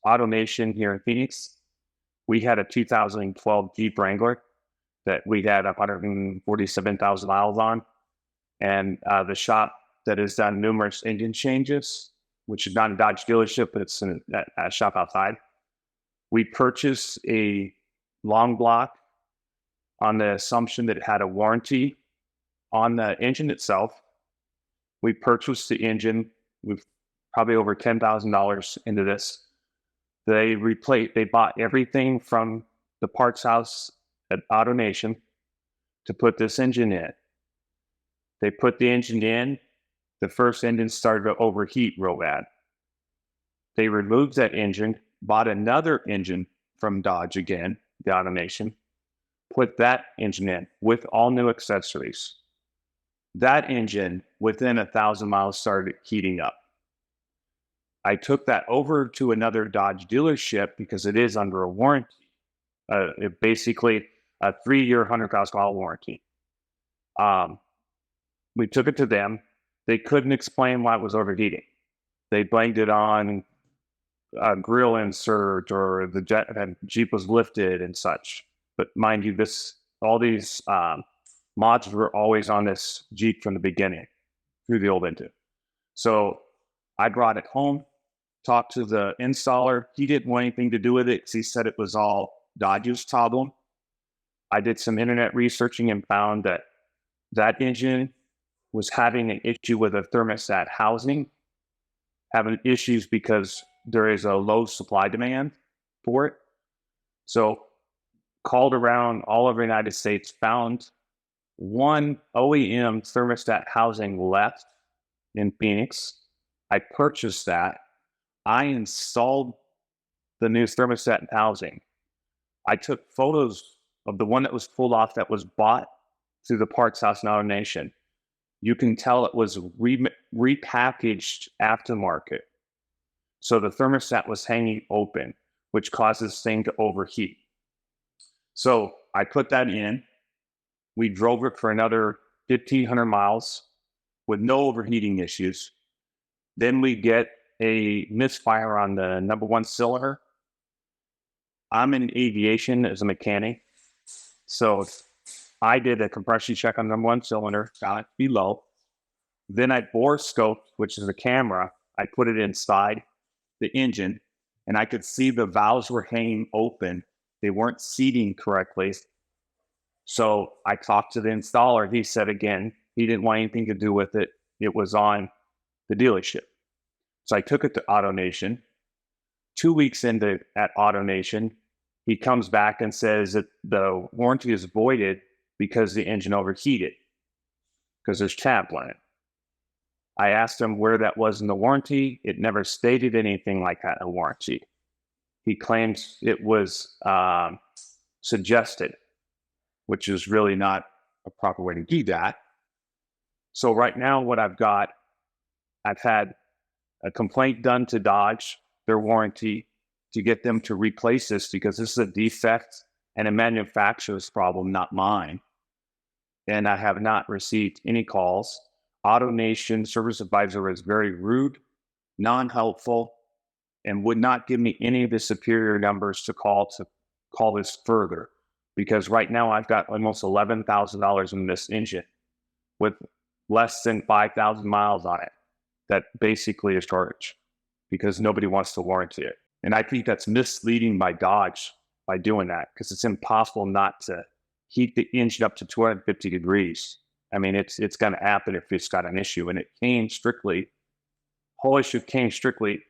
AutoNation here in Phoenix. We had a 2012 Jeep Wrangler that we had 147,000 miles on. And the shop that has done numerous engine changes, which is not a Dodge dealership, but it's a shop outside. We purchased a long block on the assumption that it had a warranty on the engine itself. We purchased the engine with probably over $10,000 into this. They bought everything from the parts house at AutoNation to put this engine in. They put the engine in. The first engine started to overheat real bad. They removed that engine, bought another engine from Dodge again, the AutoNation, put that engine in with all new accessories. That engine, within 1,000 miles, started heating up. I took that over to another Dodge dealership because it is under a warranty. Basically, a 3-year, 100,000 mile warranty. We took it to them. They couldn't explain why it was overheating. They blamed it on a grill insert or the Jeep was lifted and such. But mind you, all these mods were always on this Jeep from the beginning through the old engine. So I brought it home, talked to the installer. He didn't want anything to do with it because he said it was all Dodge's problem. I did some internet researching and found that that engine was having an issue with a thermostat housing, having issues because there is a low supply demand for it. So called around all over the United States, found one OEM thermostat housing left in Phoenix. I purchased that. I installed the new thermostat housing. I took photos of the one that was pulled off that was bought through the parts house in AutoNation. You can tell it was repackaged aftermarket. So the thermostat was hanging open, which causes this thing to overheat. So I put that in. We drove it for another 1,500 miles with no overheating issues. Then we get a misfire on the number one cylinder. I'm in aviation as a mechanic. So I did a compression check on the number one cylinder, got it below. Then I bore scoped, which is a camera. I put it inside the engine, and I could see the valves were hanging open. They weren't seating correctly. So I talked to the installer. He said, again, he didn't want anything to do with it. It was on the dealership. So I took it to AutoNation. 2 weeks into at AutoNation, he comes back and says that the warranty is voided because the engine overheated, because there's tap on it. I asked him where that was in the warranty. It never stated anything like that in a warranty. He claims it was suggested, which is really not a proper way to do that. So right now what I've had a complaint done to Dodge, their warranty, to get them to replace this because this is a defect and a manufacturer's problem, not mine. And I have not received any calls. AutoNation service advisor was very rude, non-helpful, and would not give me any of the superior numbers to call this further. Because right now I've got almost $11,000 in this engine with less than 5,000 miles on it. That basically is storage because nobody wants to warranty it. And I think that's misleading by Dodge by doing that because it's impossible not to heat the engine up to 250 degrees. I mean, it's going to happen if it's got an issue. And whole issue came strictly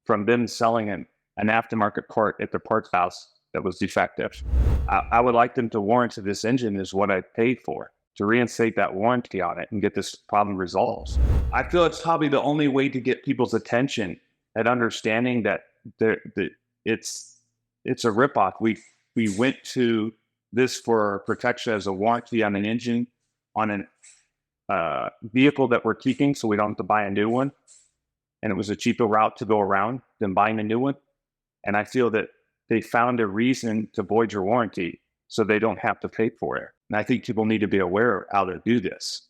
from them selling an aftermarket part at the parts house that was defective. I would like them to warranty this engine is what I paid for, to reinstate that warranty on it and get this problem resolved. I feel it's probably the only way to get people's attention and understanding that it's a ripoff. We went to this for protection as a warranty on an engine on a vehicle that we're keeping, so we don't have to buy a new one. And it was a cheaper route to go around than buying a new one. And I feel that they found a reason to void your warranty so they don't have to pay for it. And I think people need to be aware of how to do this.